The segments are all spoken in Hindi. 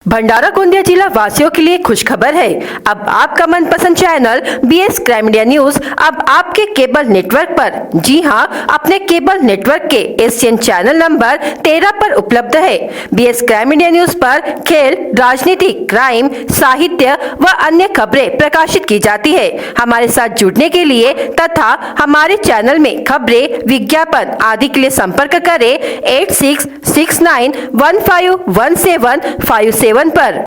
भंडारा गोंदिया जिला वासियों के लिए खुशखबर है। अब आपका मनपसंद channel BS crime India news अब आपके केबल नेटवर्क पर, जी हां, अपने केबल नेटवर्क के एशियन चैनल नंबर 13 पर उपलब्ध है। बीएस क्राइम इंडिया न्यूज पर खेल, राजनीति, क्राइम, साहित्य व अन्य खबरें प्रकाशित की जाती है। हमारे साथ जुड़ने के लिए तथा हमारे चैनल में खबरें, विज्ञापन आदि के लिए संपर्क करें 8669151757 पर।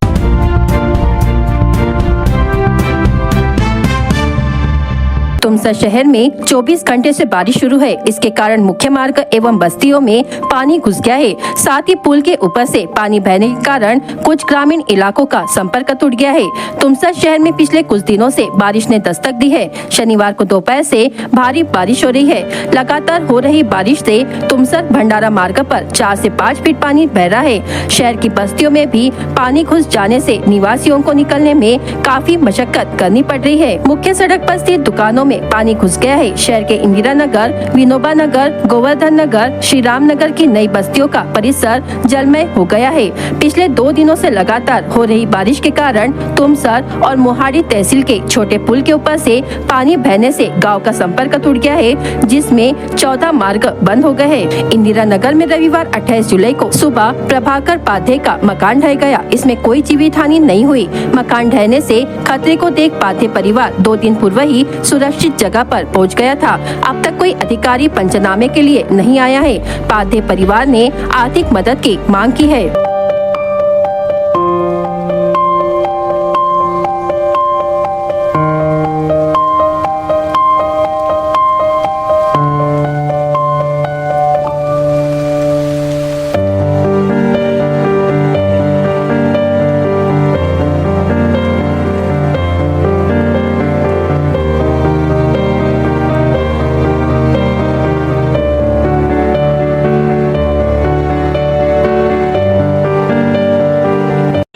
तुमसा शहर में 24 घंटे से बारिश शुरू है। इसके कारण मुख्य मार्ग एवं बस्तियों में पानी घुस गया है। साथ ही पुल के ऊपर से पानी बहने के कारण कुछ ग्रामीण इलाकों का संपर्क टूट गया है। तुमसा शहर में पिछले कुछ दिनों से बारिश ने दस्तक दी है। शनिवार को दोपहर से भारी बारिश हो रही है। लगातार हो रही बारिश से तुमसा भंडारा मार्ग पर 4 से 5 फीट पानी बह रहा है। शहर की बस्तियों में भी पानी घुस जाने से निवासियों को निकलने में काफी मशक्कत करनी पड़ रही है। मुख्य सड़क पर स्थित दुकानों में पानी घुस गया है। शहर के इंदिरा नगर, विनोबा नगर, गोवर्धन नगर, श्री राम नगर की नई बस्तियों का परिसर जलमय हो गया है। पिछले 2 दिनों से लगातार हो रही बारिश के कारण तुमसर और मोहाड़ी तहसील के छोटे पुल के ऊपर से पानी बहने से गांव का संपर्क टूट गया है, जिसमें 14 मार्ग बंद हो गए हैं। इंदिरा नगर में रविवार 28 जुलाई को सुबह प्रभाकर पाध्ये का मकान ढह गया। इसमें कोई जीवित हानि नहीं हुई। मकान ढहने से खतरे को देख पाध्ये परिवार 2 दिन पूर्व ही सुरक्षित जगह पर पहुंच गया था। अब तक कोई अधिकारी पंचनामे के लिए नहीं आया है। पाध्ये परिवार ने आर्थिक मदद की मांग की है।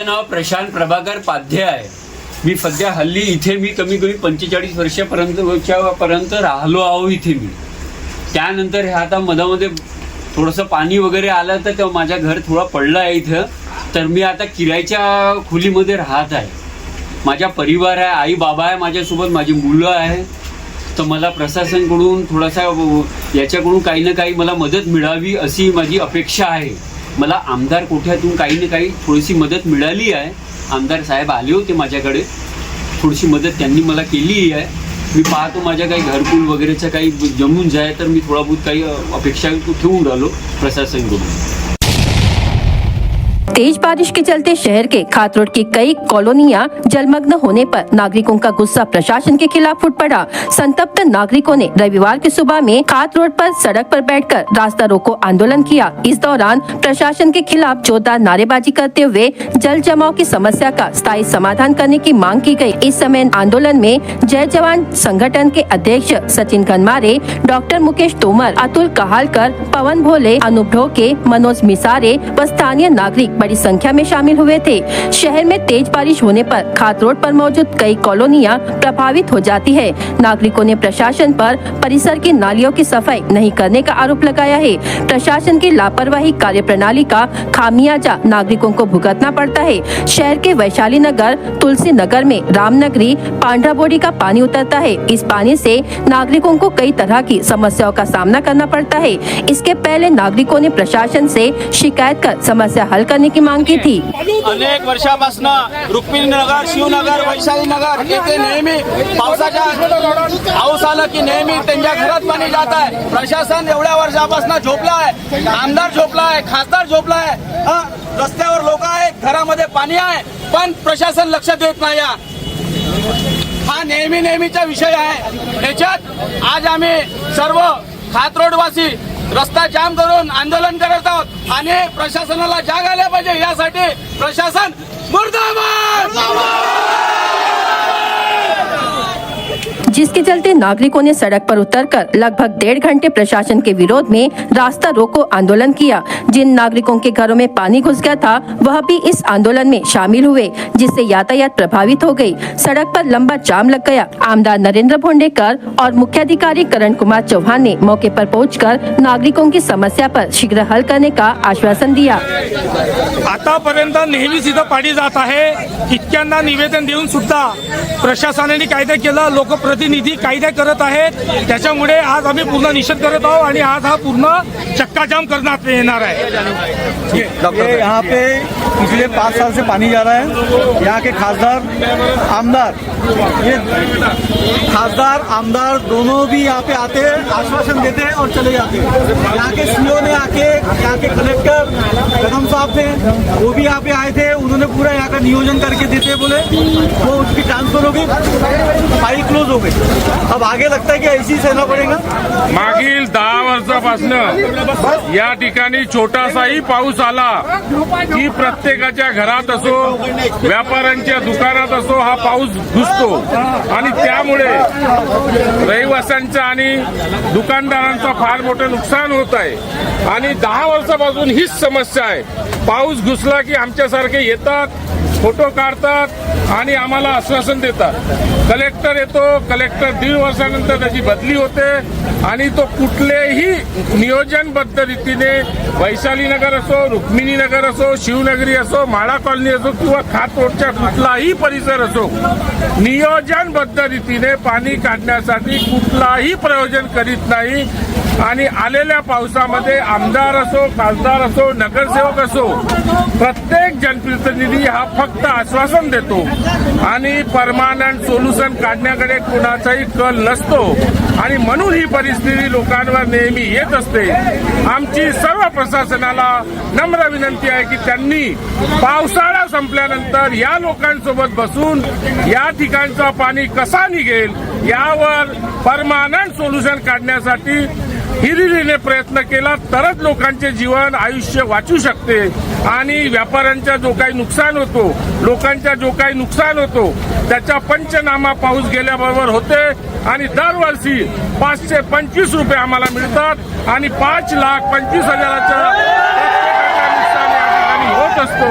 नाव प्रशांत प्रभाकर पाध्ये आहे। मी सध्या हल्ली इथे मी कमी 45 वर्षापर्यंत राहिलो आहो इथे मी। त्यानंतर हे आता मधामध्ये थोडंसं पाणी वगैरे आलं तर माझ्या घर थोडा पडला आहे इथं। तर मी आता किरायच्या खोलीमध्ये राहत आहे। माझा परिवार आहे, आई बाबा आहे, माझ्यासोबत माझी मुलं आहे। तर मला प्रशासनाकडून थोडासा याच्याकडून काही ना काही मला मदत मिळावी अशी माझी अपेक्षा आहे। मला आमदार कोठ्यातून काही ना काही थोडीशी मदत मिळाली आहे। आमदार साहेब आले होते माझ्याकडे, थोडीशी मदत त्यांनी मला केली आहे। मी पाहतो माझ्या काही घरकुल वगैरेचं काही जमून जाए तर मी थोडा बहुत काही अपेक्षा ठेवून राहिलो प्रशासनाकडून। तेज बारिश के चलते शहर के खात रोड की कई कॉलोनियां जलमग्न होने पर नागरिकों का गुस्सा प्रशासन के खिलाफ उठ पड़ा। संतप्त नागरिकों ने रविवार की सुबह में खात रोड पर सड़क पर बैठकर रास्ता रोको आंदोलन किया। इस दौरान प्रशासन के खिलाफ जोरदार नारेबाजी करते हुए जल जमाव की समस्या का स्थायी समाधान करने की मांग की गई। इस समय आंदोलन में जय जवान संगठन के अध्यक्ष सचिन गनमारे, डॉक्टर मुकेश तोमर, अतुल कहालकर, पवन भोले, अनूप ढोके, मनोज मिसारे व स्थानीय नागरिक बड़ी संख्या में शामिल हुए थे। शहर में तेज बारिश होने पर खात रोड पर मौजूद कई कॉलोनियां प्रभावित हो जाती है। नागरिकों ने प्रशासन पर परिसर की नालियों की सफाई नहीं करने का आरोप लगाया है। प्रशासन की लापरवाही कार्यप्रणाली का खामियाजा नागरिकों को भुगतना पड़ता है। शहर के वैशाली नगर, तुलसी नगर में रामनगरी, पांड्राबोड़ी का पानी उतरता है। इस पानी से नागरिकों को कई तरह की समस्याओं का सामना करना पड़ता है। इसके पहले नागरिकों ने प्रशासन से शिकायत कर समस्या हल करने की मांग की थी। अनेक वर्षापासून रुक्मिणी नगर, शिवनगर, वैशाली नगर येथे नेहमी पावसाच्या पाऊस आला की नेहमी त्यांच्या घरात पाणी जात आहे। प्रशासन एवढ्या वर्षापासून झोपला आहे, आमदार झोपला आहे, खासदार झोपला आहे। रस्त्यावर लोक आहेत, घरामध्ये पाणी आहे, पण प्रशासन लक्ष देत नाही। हा नेहमीचा विषय आहे। त्याच्यात आज आम्ही सर्व खात रोडवासी रस्ता जाम करून आंदोलन करत आहोत आणि प्रशासनाला जाग आल्या पाहिजे यासाठी प्रशासन मुर्दाबाद। जिसके चलते नागरिकों ने सड़क पर उतरकर लगभग 1.5 घंटे प्रशासन के विरोध में रास्ता रोको आंदोलन किया। जिन नागरिकों के घरों में पानी घुस गया था वह भी इस आंदोलन में शामिल हुए, जिससे यातायात प्रभावित हो गई। सड़क पर लंबा जाम लग गया। आमदार नरेंद्र भोंडेकर और मुख्याधिकारी करण कुमार चौहान ने मौके पर पहुंचकर नागरिकों की समस्या पर शीघ्र हल करने का आश्वासन दिया। आतापर्यंत नेहमीच इथं पाणी जात आहे। इतक्यांदा निवेदन देऊन सुद्धा प्रशासनाने कायदा केला, लोकप्रतिनिधी कायदा करत आहेत। त्याच्यामुळे आज आम्ही पूर्ण निषेध करत आहोत आणि आज हा पूर्ण चक्काजाम करण्यात येणार आहे। ये यहाँ पे पिछले 5 साल से पानी जा रहा है। यहाँ के खासदार आमदार, ये खासदार आमदार दोनों भी यहाँ पे आते हैं, आश्वासन देते हैं और चले जाते हैं। यहाँ के सीओ ने आके, यहाँ के कलेक्टर कदम साहब थे, वो भी यहाँ पे आए थे। उन्होंने पूरा यहाँ का नियोजन करके देते बोले, वो उसकी ट्रांसफर हो गई, फाइल क्लोज हो गई। अब आगे लगता है कि ऐसी सहना पड़ेगा। मागील 10 वर्षापासून या ठिकाणी छोटासाही पाऊस आला की प्रत्येकाच्या घरात असो, व्यापाऱ्यांच्या दुकानात असो, हा पाऊस घुसतो आणि त्यामुळे रहिवाशांचं आणि दुकानदारांचं फार मोठं नुकसान होत आहे। आणि 10 वर्षापासून हीच समस्या आहे। पाऊस घुसला की आमच्यासारखे येतात, फोटो काढतात आणि आम्हाला आश्वासन देतात। कलेक्टर येतो, कलेक्टर 1.5 वर्षानंतर त्याची बदली होते आणि तो कुठलेही नियोजनबद्ध रीतीने वैशाली नगर असो, रुक्मिणी नगर असो, शिवनगरी असो, माळा कॉलनी असो किंवा खात रोडच्या कुठलाही परिसर असो, नियोजनबद्ध रीतीने पाणी काढण्यासाठी कुठलाही प्रयोजन करीत नाही। आणि आलेल्या पावसामध्ये आमदार असो, खासदार असो, नगरसेवक असो, प्रत्येक जनप्रतिनिधी हा फक्त आश्वासन देतो आणि परमानंट सोल्युशन काढण्याकडे कोणाचाही कल नसतो आणि म्हणून ही परिस्थिती लोकांवर नेहमी येत असते। आमची सर्व प्रशासनाला नम्र विनंती आहे की त्यांनी पावसाळा संपल्यानंतर या लोकांसोबत बसून या ठिकाणचं पाणी कसा निघेल यावर परमानंट सोल्युशन काढण्यासाठी हिरिरीने प्रयत्न केला तरच लोकांचे जीवन आयुष्य वाचू शकते आणि व्यापाऱ्यांचा जो काही नुकसान होतो, लोकांचा जो काही नुकसान होतो त्याचा पंचनामा पाऊस गेल्याबरोबर होते आणि दरवर्षी 525 रुपये आम्हाला मिळतात आणि 5,25,000चं होत असतो।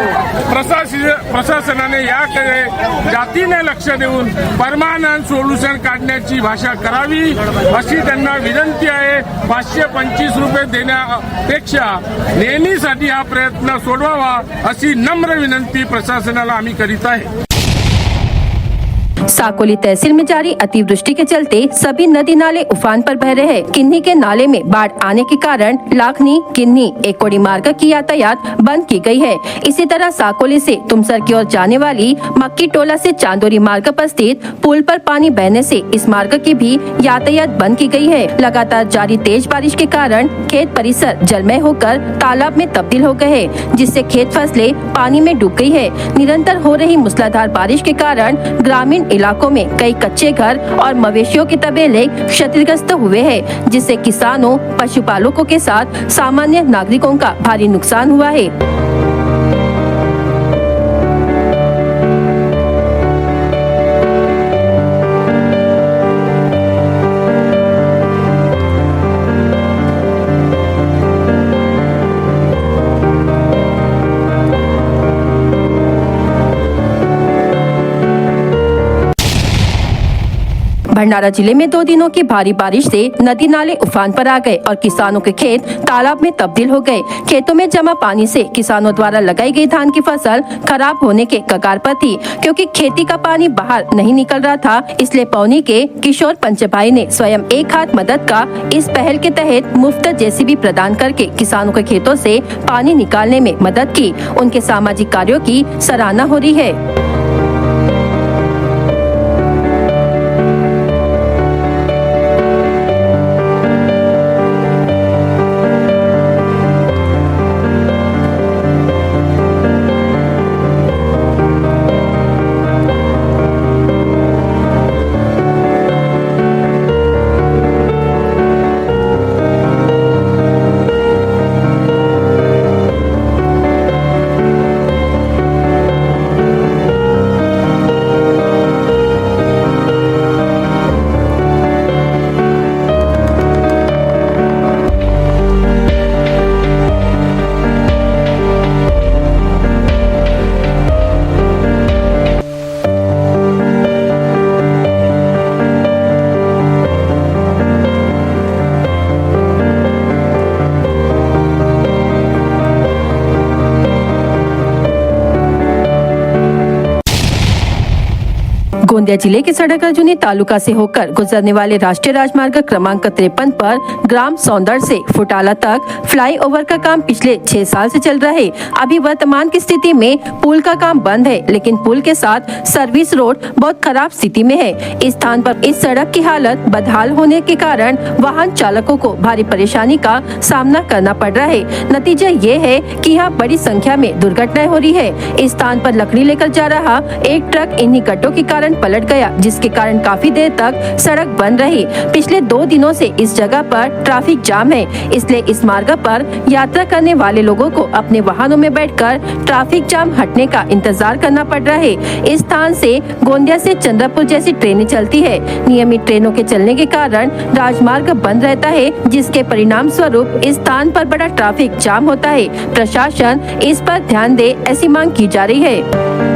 प्रशासनाने याकडे जातीने लक्ष देऊन परमानंट सोल्युशन काढण्याची भाषा करावी अशी त्यांना विनंती आहे। 525 रुपये देण्यापेक्षा नेहमीसाठी हा प्रयत्न सोडवावा अशी नम्र विनंती प्रशासनाला आम्ही करीत आहे। साकोली तहसील में जारी अतिवृष्टि के चलते सभी नदी नाले उफान पर बह रहे हैं। किन्ही के नाले में बाढ़ आने के कारण लाखनी, किन्ही, एकोड़ी मार्ग की यातायात बंद की गई है। इसी तरह साकोली से तुमसर की ओर जाने वाली मक्की टोला से चांदोरी मार्ग पर स्थित पुल पर पानी बहने से इस मार्ग की भी यातायात बंद की गई है। लगातार जारी तेज बारिश के कारण खेत परिसर जलमय होकर तालाब में तब्दील हो गए हैं, जिससे खेत फसलें पानी में डूब गई है। निरंतर हो रही मूसलाधार बारिश के कारण ग्रामीण इलाकों में कई कच्चे घर और मवेशियों के तबेले क्षतिग्रस्त हुए हैं, जिससे किसानों, पशुपालकों के साथ सामान्य नागरिकों का भारी नुकसान हुआ है। भंडारा जिले में 2 दिनों की भारी बारिश से नदी नाले उफान पर आ गए और किसानों के खेत तालाब में तब्दील हो गए। खेतों में जमा पानी से किसानों द्वारा लगाई गई धान की फसल खराब होने के कगार पर थी। क्योंकि खेती का पानी बाहर नहीं निकल रहा था, इसलिए पौनी के किशोर पंचभाई ने स्वयं एक हाथ मदद का इस पहल के तहत मुफ्त जेसीबी प्रदान करके किसानों के खेतों से पानी निकालने में मदद की। उनके सामाजिक कार्यों की सराहना हो रही है। गोंदिया जिले के सड़क अर्जुनी तालुका से होकर गुजरने वाले राष्ट्रीय राजमार्ग क्रमांक 53 पर ग्राम सौंदर से फुटाला तक फ्लाईओवर का काम पिछले 6 साल से चल रहा है। अभी वर्तमान की स्थिति में पुल का काम बंद है, लेकिन पुल के साथ सर्विस रोड बहुत खराब स्थिति में है। इस स्थान पर इस सड़क की हालत बदहाल होने के कारण वाहन चालकों को भारी परेशानी का सामना करना पड़ रहा है। नतीजा ये है कि यहाँ बड़ी संख्या में दुर्घटनाएं हो रही है। इस स्थान पर लकड़ी लेकर जा रहा एक ट्रक इन्हीं गड्ढों के कारण पलट गया, जिसके कारण काफी देर तक सड़क बंद रही। पिछले 2 दिनों से इस जगह पर ट्रैफिक जाम है, इसलिए इस मार्ग पर यात्रा करने वाले लोगों को अपने वाहनों में बैठकर ट्रैफिक जाम हटने का इंतजार करना पड़ रहा है। इस स्थान से गोंदिया से चंद्रपुर जैसी ट्रेनें चलती है। नियमित ट्रेनों के चलने के कारण राजमार्ग बंद रहता है, जिसके परिणाम स्वरूप इस स्थान पर बड़ा ट्रैफिक जाम होता है। प्रशासन इस पर ध्यान दे, ऐसी मांग की जा रही है।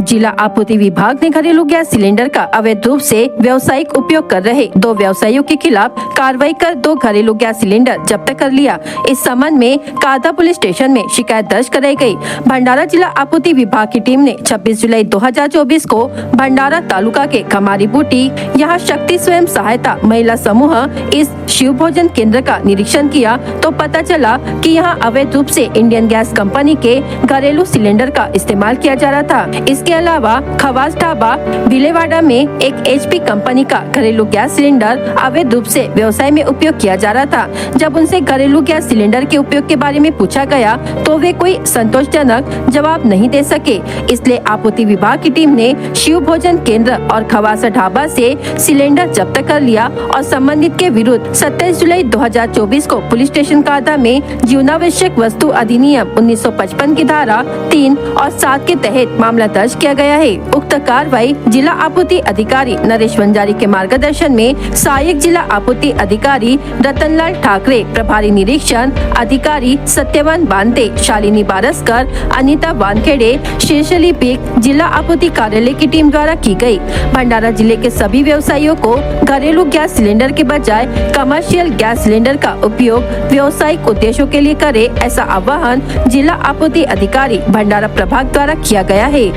जिला आपूर्ति विभाग ने घरेलू गैस सिलेंडर का अवैध रूप से व्यावसायिक उपयोग कर रहे 2 व्यवसायियों के खिलाफ कार्रवाई कर 2 घरेलू गैस सिलेंडर जब्त कर लिया। इस संबंध में कादा पुलिस स्टेशन में शिकायत दर्ज कराई गई। भंडारा जिला आपूर्ति विभाग की टीम ने 26 जुलाई 2024 को भंडारा तालुका के खमारी बूटी यहाँ शक्ति स्वयं सहायता महिला समूह इस शिव भोजन केंद्र का निरीक्षण किया तो पता चला कि यहाँ अवैध रूप से इंडियन गैस कंपनी के घरेलू सिलेंडर का इस्तेमाल किया जा रहा था। इसके अलावा खवास ढाबा विलेवाड़ा में एक HP कंपनी का घरेलू गैस सिलेंडर अवैध रूप से व्यवसाय में उपयोग किया जा रहा था। जब उनसे घरेलू गैस सिलेंडर के उपयोग के बारे में पूछा गया तो वे कोई संतोषजनक जवाब नहीं दे सके। इसलिए आपूर्ति विभाग की टीम ने शिव भोजन केंद्र और खवासा ढाबा से सिलेंडर जब्त कर लिया और संबंधित के विरुद्ध 27 जुलाई 2024 को पुलिस स्टेशन कादा में जीवनावश्यक वस्तु अधिनियम 1955 की धारा 3 और 7 के तहत मामला दर्ज किया गया है। उक्त कार्रवाई जिला आपूर्ति अधिकारी नरेश वंजारी के मार्गदर्शन में सहायक जिला आपूर्ति अधिकारी रतनलाल ठाकरे, प्रभारी निरीक्षण अधिकारी सत्यवान बांते, शालिनी बारसकर, अनीता वानखेड़े, शेषली बेग जिला आपूर्ति कार्यालय की टीम द्वारा की गई। भंडारा जिले के सभी व्यवसायियों को घरेलू गैस सिलेंडर के बजाय कमर्शियल गैस सिलेंडर का उपयोग व्यावसायिक उद्देश्यों के लिए करे, ऐसा आह्वान जिला आपूर्ति अधिकारी भंडारा प्रभाग द्वारा किया गया है।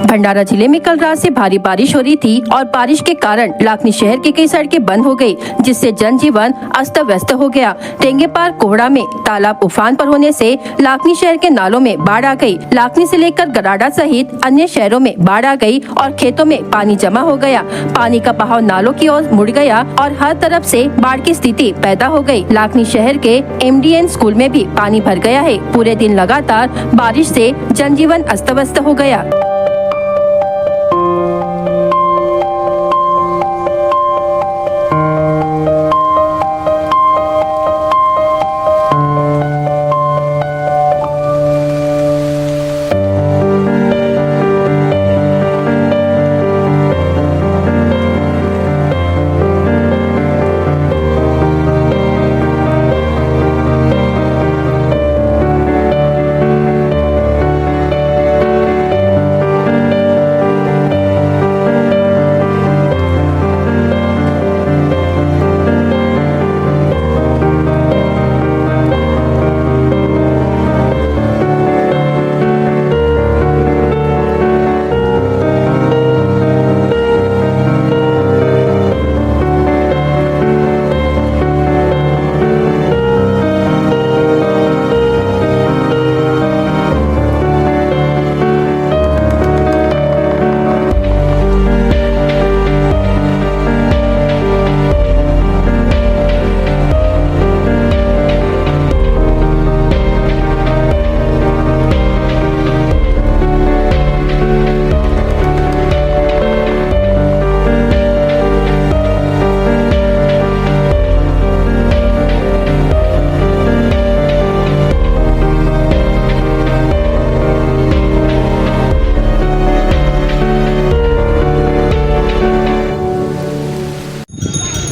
भंडारा जिले में कल रात से भारी बारिश हो रही थी और बारिश के कारण लाखनी शहर की कई सड़कें बंद हो गई, जिससे जनजीवन अस्त व्यस्त हो गया। टेंगेपार कोहड़ा में तालाब उफान पर होने से लाखनी शहर के नालों में बाढ़ आ गई। लाखनी से लेकर गराडा सहित अन्य शहरों में बाढ़ आ गई और खेतों में पानी जमा हो गया। पानी का बहाव नालों की ओर मुड़ गया और हर तरफ से बाढ़ की स्थिति पैदा हो गई। लाखनी शहर के MDN स्कूल में भी पानी भर गया है। पूरे दिन लगातार बारिश से जनजीवन अस्त व्यस्त हो गया।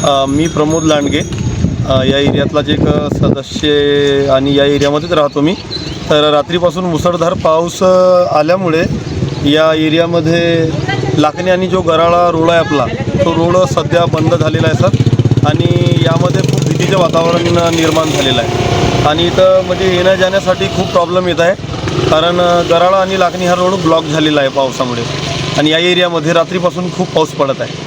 मी प्रमोद लांडगे या एरियातलाच एक सदस्य आणि या एरियामध्येच राहतो मी. तर रात्रीपासून मुसळधार पाऊस आल्यामुळे या एरियामध्ये लाखणी आणि जो गराळा रोड आहे आपला, तो रोड सध्या बंद झालेला आहे सर. आणि यामध्ये खूप भीतीचे वातावरण निर्माण झालेलं आहे आणि इथं म्हणजे येण्या जाण्यासाठी खूप प्रॉब्लेम येत आहे, कारण गराळा आणि लाखणी हा रोड ब्लॉक झालेला आहे पावसामुळे. आणि या एरियामध्ये रात्रीपासून खूप पाऊस पडत आहे.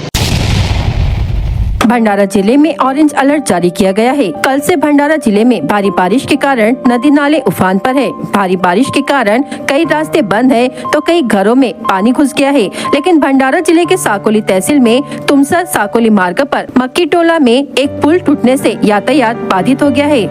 भंडारा जिले में ऑरेंज अलर्ट जारी किया गया है. कल से भंडारा जिले में भारी बारिश के कारण नदी नाले उफान पर है. भारी बारिश के कारण कई रास्ते बंद है तो कई घरों में पानी घुस गया है. लेकिन भंडारा जिले के साकोली तहसील में तुमसर साकोली मार्ग पर मक्की टोला में एक पुल टूटने से यातायात बाधित हो गया है.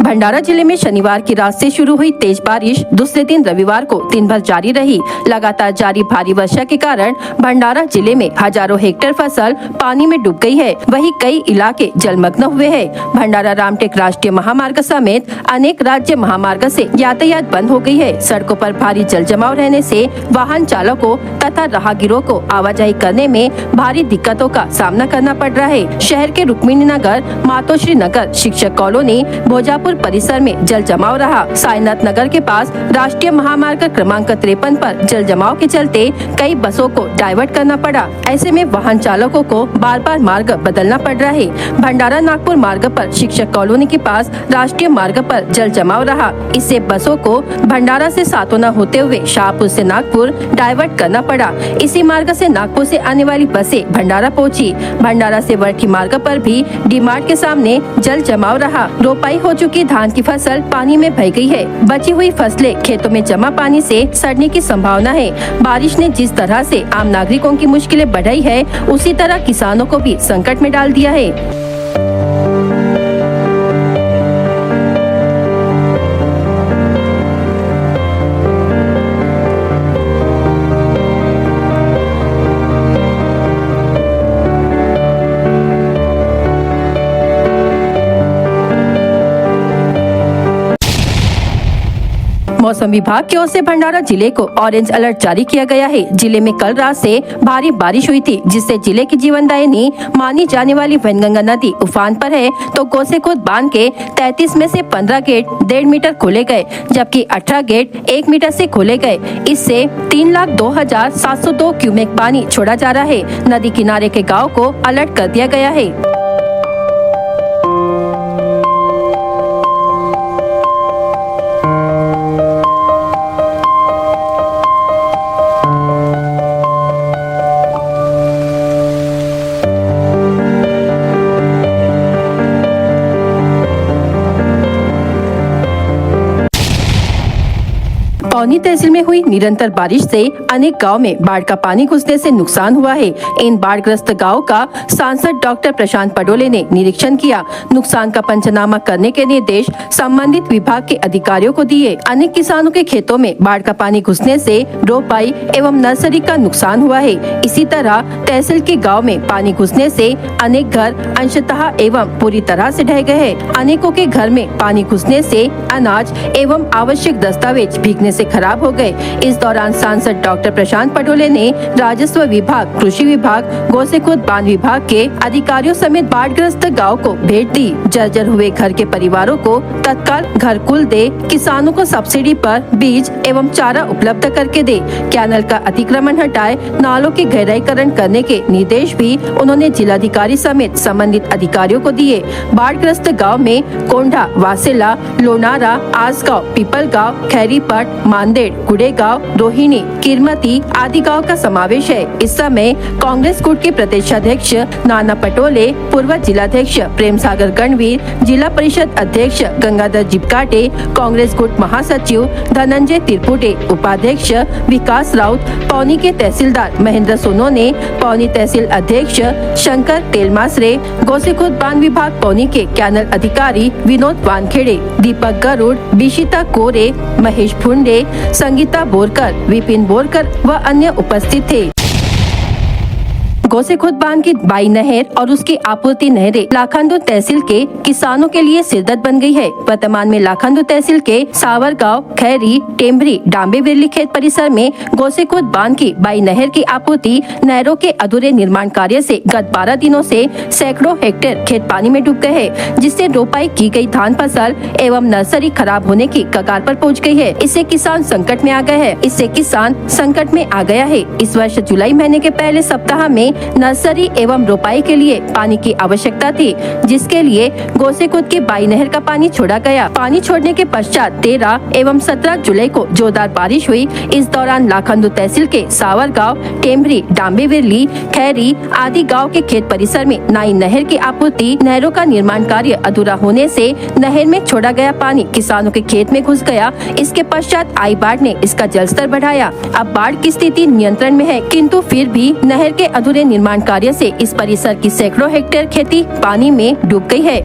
भंडारा जिले में शनिवार की रात से शुरू हुई तेज बारिश दूसरे दिन रविवार को दिन भर जारी रही. लगातार जारी भारी वर्षा के कारण भंडारा जिले में हजारों हेक्टेयर फसल पानी में डूब गई है. वहीं कई इलाके जलमग्न हुए हैं. भंडारा रामटेक राष्ट्रीय महामार्ग समेत अनेक राज्य महामार्ग से यातायात बंद हो गई है. सड़कों पर भारी जल जमाव रहने से वाहन चालकों तथा राहगीरों को आवाजाही करने में भारी दिक्कतों का सामना करना पड़ रहा है. शहर के रुक्मिणी नगर, मातोश्री नगर, शिक्षक कॉलोनी, भोजापुर परिसर में जल जमाव रहा. साईनाथ नगर के पास राष्ट्रीय महामार्ग क्रमांक 53 पर जल जमाव के चलते कई बसों को डाइवर्ट करना पड़ा. ऐसे में वाहन चालकों को बार बार मार्ग बदलना पड़ रहा है. भंडारा नागपुर मार्ग पर शिक्षक कॉलोनी के पास राष्ट्रीय मार्ग पर जल जमाव रहा. इससे बसों को भंडारा से सातोना होते हुए शाहपुर से नागपुर डाइवर्ट करना पड़ा. इसी मार्ग से नागपुर से आने वाली बसें भंडारा पहुंची. भंडारा से वर्की मार्ग पर भी डी-मार्ट के सामने जल जमाव रहा. रोपाई हो चुकी धान की फसल पानी में बह गई है. बची हुई फसलें खेतों में जमा पानी से सड़ने की संभावना है. बारिश ने जिस तरह से आम नागरिकों की मुश्किलें बढ़ाई है, उसी तरह किसानों को भी संकट में डाल दिया है. मौसम विभाग की ओर से भंडारा जिले को ऑरेंज अलर्ट जारी किया गया है. जिले में कल रात से भारी बारिश हुई थी, जिससे जिले की जीवनदायिनी मानी जाने वाली वैनगंगा नदी उफान पर है. तो गोसेखुर्द बांध के 33 में से 15 गेट 1.5 मीटर खोले गए, जबकि 18 गेट 1 मीटर से खोले गए. इससे 3,02,702 क्यूमेक पानी छोड़ा जा रहा है. नदी किनारे के गाँव को अलर्ट कर दिया गया है. पौनी तहसील में हुई निरंतर बारिश से अनेक गांव में बाढ़ का पानी घुसने से नुकसान हुआ है. इन बाढ़ग्रस्त गांव का सांसद डॉक्टर प्रशांत पडोले ने निरीक्षण किया. नुकसान का पंचनामा करने के निर्देश संबंधित विभाग के अधिकारियों को दिए. अनेक किसानों के खेतों में बाढ़ का पानी घुसने से रोपाई एवं नर्सरी का नुकसान हुआ है. इसी तरह तहसील के गाँव में पानी घुसने से अनेक घर अंशतः एवं पूरी तरह से ढह गए हैं. अनेकों के घर में पानी घुसने से अनाज एवं आवश्यक दस्तावेज भीगने से खराब हो गए. इस दौरान सांसद डॉक्टर प्रशांत पडोले ने राजस्व विभाग, कृषि विभाग, गोसेखुर्द बांध विभाग के अधिकारियों समेत बाढ़ग्रस्त गांव को भेंट दी. जर्जर हुए घर के परिवारों को तत्काल घर कुल दे, किसानों को सब्सिडी पर बीज एवं चारा उपलब्ध करके दे, कैनल का अतिक्रमण हटाए, नालों के गहराईकरण करने के निर्देश भी उन्होंने जिलाधिकारी समेत संबंधित अधिकारियों को दिए. बाढ़ग्रस्त गाँव में कोंढा, वासेला, लोनारा, आसगांव, पीपलगांव, खैरीपट, मांदेड़, गुड़ेगांव, रोहिणी, किरमती आदि गांव का समावेश है. इस समय कांग्रेस गुट के प्रदेशाध्यक्ष नाना पटोले, पूर्व जिलाध्यक्ष प्रेम सागर गणवीर, जिला परिषद अध्यक्ष गंगाधर जिपकाटे, कांग्रेस गुट महासचिव धनंजय तिरपुटे, उपाध्यक्ष विकास राउत, पौनी के तहसीलदार महेंद्र सोनोने, पौनी तहसील अध्यक्ष शंकर तेलमासरे, गोसेखुर्द बांध विभाग पौनी के कैनल अधिकारी विनोद वानखेड़े, दीपक गरुड़, बिशिता कोरे, महेश फुंडे, संगीता बोरकर, विपिन बोरकर व अन्य उपस्थित थे. गोसेखुर्द बांध की बाई नहर और उसकी आपूर्ति नहरें लाखनदू तहसील के किसानों के लिए सिरदर्द बन गई है। वर्तमान में लाखनदू तहसील के सावरगांव, खैरी, टेम्बरी, डांबे बिरली खेत परिसर में गोसेखुर्द बांध की बाई नहर की आपूर्ति नहरों के अधूरे निर्माण कार्य से गत 12 दिनों से सैकड़ों हेक्टेयर खेत पानी में डूब गए हैं, जिससे रोपाई की गई धान फसल एवं नर्सरी खराब होने की कगार पर पहुंच गई है। इससे किसान संकट में आ गया है। इस वर्ष जुलाई महीने के पहले सप्ताह में नर्सरी एवं रोपाई के लिए पानी की आवश्यकता थी, जिसके लिए गोसेखुर्द की बाई नहर का पानी छोड़ा गया। पानी छोड़ने के पश्चात 13 एवं 17 जुलाई को जोरदार बारिश हुई। इस दौरान लाखनदू तहसील के सावरगांव, टेम्बरी, डांबे बिरली, खैरी आदि गाँव के खेत परिसर में नई नहर की आपूर्ति नहरों का निर्माण कार्य अधूरा होने से नहर में छोड़ा गया पानी किसानों के खेत में घुस गया। इसके पश्चात आई बाढ़ ने इसका जलस्तर बढ़ाया। अब बाढ़ की स्थिति नियंत्रण में है, किंतु फिर भी नहर के अधूरे निर्माण कार्य से इस परिसर की सैकड़ों हेक्टेयर खेती पानी में डूब गई है।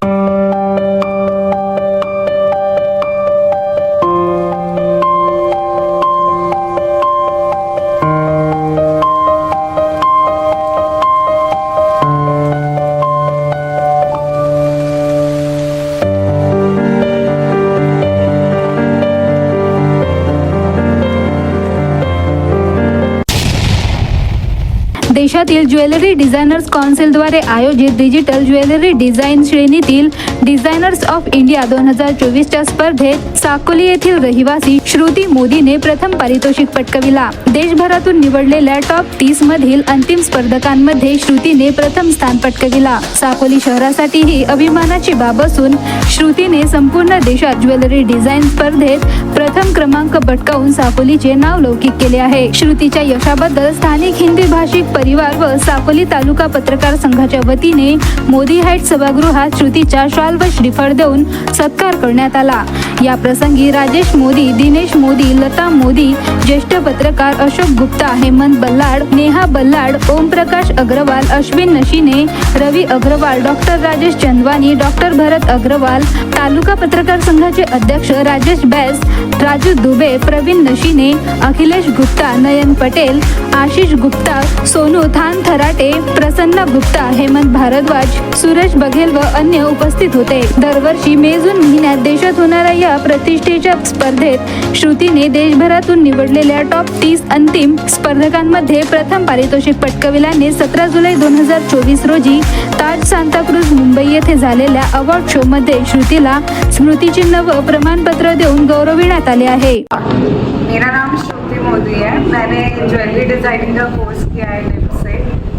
देशातील ज्वेलरी डिझायनर्स कौन्सिलद्वारे आयोजित डिजिटल ज्वेलरी डिझाईन श्रेणीतील डिझायनर्स ऑफ इंडिया 2024च्या स्पर्धेत साकोली येथील रहिवासी श्रुती मोदीने प्रथम पारितोषिक पटकाविला। देशभरातून निवडलेल्या टॉप 30 मधील अंतिम स्पर्धकांमध्ये श्रुतीने प्रथम स्थान पटकाविला। साकोली शहरासाठी ही अभिमानाची बाब असून श्रुतीने संपूर्ण देशात ज्वेलरी डिझाईन स्पर्धेत प्रथम क्रमांक पटकावून साकोलीचे नाव लौकिक केले आहे। श्रुतीच्या यशाबद्दल स्थानिक हिंदी भाषिक परिवार व साकोली तालुका पत्रकार संघाच्या वतीने मोदी हाईट सभागृहात श्रुतीच्या शाल व श्रीफळ देऊन सत्कार करण्यात आला। या प्रसंगी राजेश मोदी, दिनेश मोदी, लता मोदी, ज्येष्ठ पत्रकार अशोक गुप्ता, हेमंत बल्लाड, नेहा बल्लाड, ओम प्रकाश अग्रवाल, अश्विन नशिने, रवी अग्रवाल, डॉक्टर राजेश चंदवानी, डॉक्टर भरत अग्रवाल, तालुका पत्रकार संघाचे अध्यक्ष राजेश बैस, राजू दुबे, प्रवीण नशिने, अखिलेश गुप्ता, नयन पटेल, आशिष गुप्ता, सोनू थान थराटे, प्रसन्न गुप्ता, हेमंत भारद्वाज, सुरेश बघेल व अन्य उपस्थित होते। दरवर्षी मे-जून महिन्यात देशात होणाऱ्या या प्रतिष्ठेच्या स्पर्धेत श्रुतीने देशभरातून निवडलेल्या टॉप 30 अंतिम स्पर्धकांमध्ये प्रथम पारितोषिक पटकाविल्याने 17 जुलै 2024 रोजी ताज सांताक्रूज मुंबई येथे झालेल्या अवॉर्ड शो मध्ये श्रुतीला स्मृतिचिन्ह व प्रमाणपत्र देऊन गौरविण्यात आले आहे। मेरा नाम श्रुति मोदी है। मैंने ज्वेलरी डिज़ाइनिंग का कोर्स किया है निफ्ट से।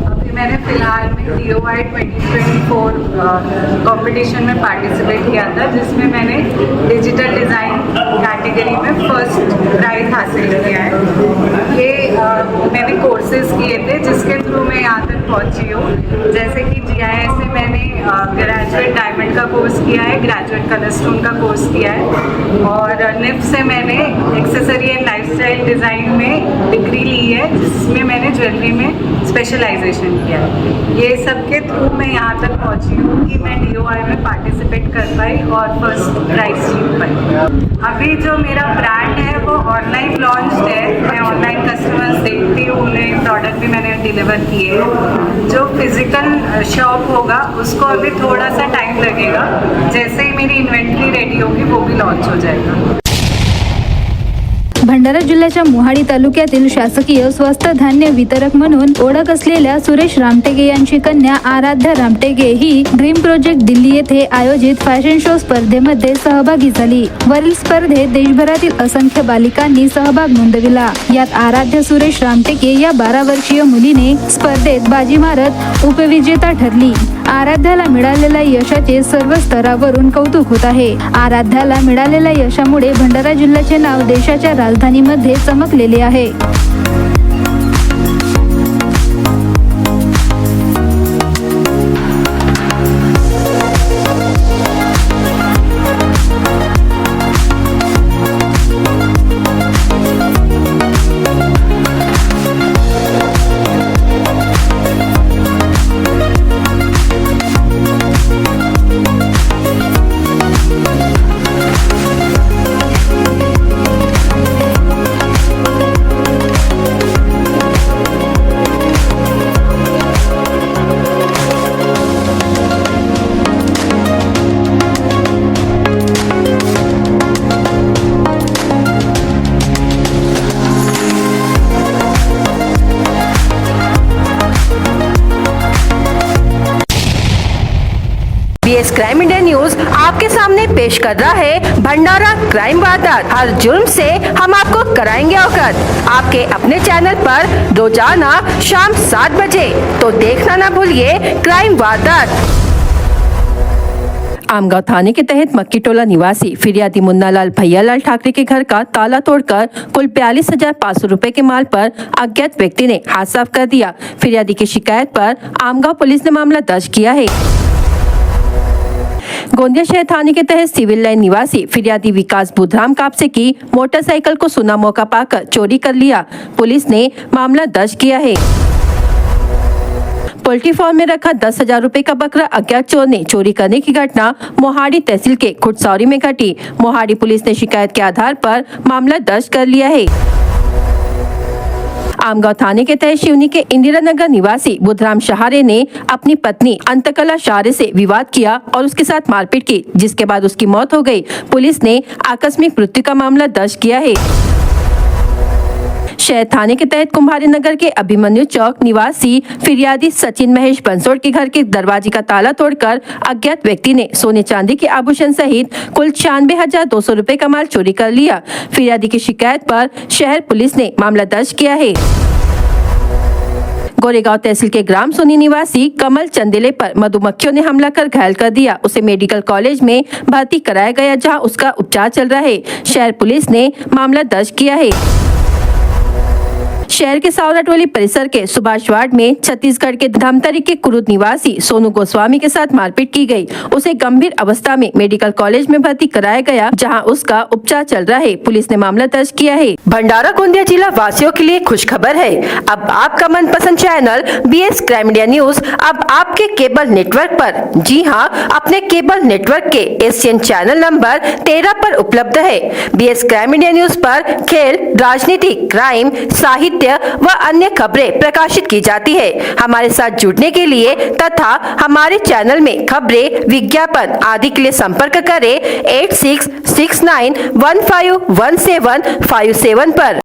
अभी मैंने फ़िलहाल में DOI 2024 कंपटीशन में पार्टिसिपेट किया था, जिसमें मैंने डिजिटल डिज़ाइन कैटेगरी में फर्स्ट प्राइज़ हासिल किया है। ये मैंने कोर्सेज किए थे, जिसके थ्रू मैं यहाँ तक पहुँची हूँ। जैसे कि GIS से मैंने ग्रेजुएट डायमंड का कोर्स किया है, ग्रेजुएट कलरस्टोन का कोर्स किया है, और निफ्ट से मैंने एक्सेसरी एंड लाइफस्टाइल डिज़ाइन में डिग्री ली है, जिसमें मैंने ज्वेलरी में स्पेशलाइजेशन किया है। ये सब के थ्रू मैं यहाँ तक पहुँची हूँ कि मैं DOI में पार्टिसिपेट कर पाई और फर्स्ट प्राइज़ जीत पाई। अभी जो मेरा ब्रांड है वो ऑनलाइन लॉन्च है। मैं ऑनलाइन कस्टमर्स देखती हूँ, उन्हें प्रोडक्ट भी मैंने डिलीवर किए। जो फिजिकल शॉप होगा उसको अभी थोड़ा सा टाइम लगेगा। जैसे ही मेरी इन्वेंट्री रेडी होगी वो भी लॉन्च हो जाएगा। भंडारा जिल्ह्याच्या मोहाडी तालुक्यातील शासकीय स्वस्त धान्य वितरक म्हणून ओळख असलेल्या सुरेश रामटेगे यांची कन्या आराध्या रामटेगे ही ड्रीम प्रोजेक्ट दिल्ली येथे आयोजित फॅशन शो स्पर्धेमध्ये सहभागी झाली। वरील स्पर्धेत देशभरातील असंख्य बालिकांनी सहभाग नोंदविला। यात आराध्या सुरेश रामटेगे या 12 वर्षीय मुलीने स्पर्धेत बाजी मारत उपविजेता ठरली। आराध्याला मिळालेल्या यशाचे सर्व स्तरावरून कौतुक होत आहे। आराध्याला मिळालेल्या यशामुळे भंडारा जिल्ह्याचे नाव देशाच्या राजधानीमध्ये चमकलेले आहे। बीएस क्राइम इंडिया न्यूज आपके सामने पेश कर रहा है भंडारा क्राइम वारदात। हर जुर्म से हम आपको कराएंगे अवगत। आपके अपने चैनल पर रोजाना शाम 7 बजे, तो देखना ना भूलिए क्राइम वारदात। आमगांव थाने के तहत मक्की टोला निवासी फिरियादी मुन्नालाल भैयालाल ठाकरे के घर का ताला तोड़कर कुल 42,500 रुपए के माल पर अज्ञात व्यक्ति ने हाथ साफ कर दिया। फिरियादी की शिकायत पर आमगांव पुलिस ने मामला दर्ज किया है। गोंदिया शहर थाने के तहत सिविल लाइन निवासी फिरियादी विकास बुधराम कापसे की मोटरसाइकिल को सुना मौका पाकर चोरी कर लिया। पुलिस ने मामला दर्ज किया है। पोल्ट्री फार्म में रखा 10,000 रुपए का बकरा अज्ञात चोर ने चोरी करने की घटना मोहाड़ी तहसील के खुटसौरी में घटी। मोहाड़ी पुलिस ने शिकायत के आधार पर मामला दर्ज कर लिया है। आमगांव थाने के तहत शिवनी के इंदिरा नगर निवासी बुधराम शहारे ने अपनी पत्नी अंतकला शहारे से विवाद किया और उसके साथ मारपीट की, जिसके बाद उसकी मौत हो गई। पुलिस ने आकस्मिक मृत्यु का मामला दर्ज किया है। शहर थाने के तहत कुम्हारी नगर के अभिमन्यु चौक निवासी फिरियादी सचिन महेश बंसोड़ के घर के दरवाजे का ताला तोड़कर अज्ञात व्यक्ति ने सोने चांदी के आभूषण सहित कुल 96,200 रुपए का माल चोरी कर लिया। फिरियादी की शिकायत पर शहर पुलिस ने मामला दर्ज किया है। गोरेगांव तहसील के ग्राम सोनी निवासी कमल चंदेले पर मधुमक्खियों ने हमला कर घायल कर दिया। उसे मेडिकल कॉलेज में भर्ती कराया गया, जहां उसका उपचार चल रहा है। शहर पुलिस ने मामला दर्ज किया है। शहर के सावरा टोली परिसर के सुभाष वार्ड में छत्तीसगढ़ के धमतरी के कुरुद निवासी सोनू गोस्वामी के साथ मारपीट की गई। उसे गंभीर अवस्था में मेडिकल कॉलेज में भर्ती कराया गया, जहां उसका उपचार चल रहा है। पुलिस ने मामला दर्ज किया है। भंडारा गोंदिया जिला वासियों के लिए खुश खबर है। अब आपका मनपसंद channel BS crime India news अब आपके केबल नेटवर्क पर, जी हाँ, अपने केबल नेटवर्क के एशियन चैनल नंबर 13 पर उपलब्ध है। बीएस क्राइम इंडिया न्यूज पर खेल, राजनीति, क्राइम, साहित्य व अन्य खबरें प्रकाशित की जाती है। हमारे साथ जुड़ने के लिए तथा हमारे चैनल में खबरें, विज्ञापन आदि के लिए संपर्क करें 8669151757 पर।